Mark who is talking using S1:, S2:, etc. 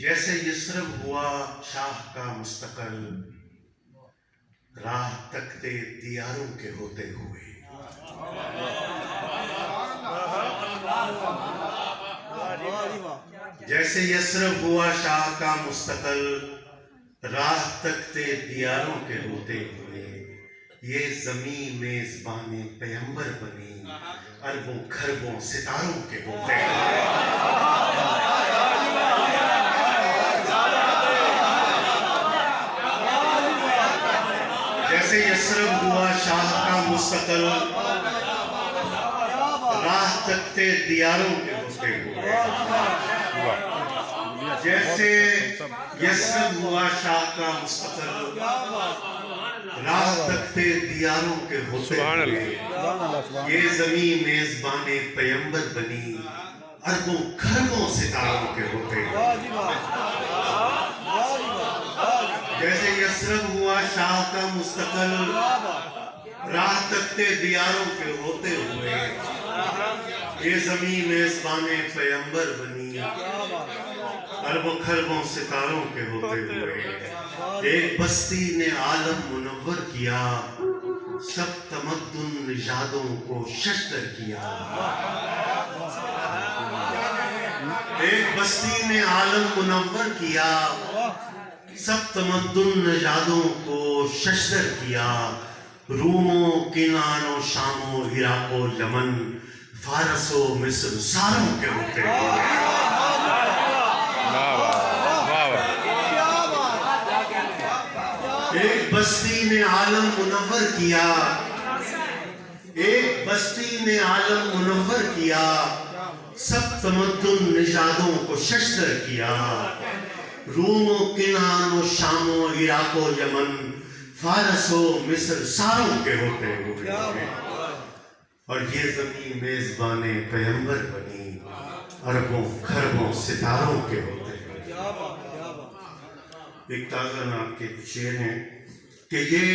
S1: جیسے یثرب ہوا شاہ کا مستقل، راہ تکتے دیاروں کے ہوتے ہوئے. جیسے یثرب ہوا شاہ کا مستقل، راہ تکتے دیاروں کے ہوتے ہوئے، یہ زمین میزبان پیمبر بنی، اربوں خربوں ستاروں کے ہوتے ہوئے. جیسے یثرب ہوا شاہ کا مستقل، راہ تکتے دیاروں کے ہوتے ہوئے. جیسے یثرب ہوا شاہ کا مستقل، راہ تکتے دیاروں کے ہوتے ہوئے، یہ زمین میزبان پیمبر بنی، اربوں خربوں ستاروں کے ہوتے ہوئے. جیسے یثرب ہوا شاہ کا مستقل، راہ تکتے دیاروں کے ہوتے ہوئے، یہ زمین میزبان پیمبر بنی، اربوں خربوں ستاروں کے ہوتے ہوئے. ایک بستی نے عالم منور کیا، سب تمدن نژادوں کو ششدر کیا. ایک بستی نے عالم منور کیا، سب تمدن نژادوں کو ششدر کیا. روم و کنعان و شام و عراق و یمن، فارس و مصر ساروں کے ہوتے ہوئے. ایک بستی نے عالم منور کیا، ایک بستی نے عالم منور کیا، سب تمدن نژادوں کو ششدر کیا. روم و کنعان و شام و عراق و یمن، فارس و مصر ساروں کے ہوتے ہوئے، اور یہ زمین میزبان پیمبر بنی، اربوں خربوں ستاروں کے ہوتے ہوئے. ایک تازہ نام کے شعر ہیں کہ یہ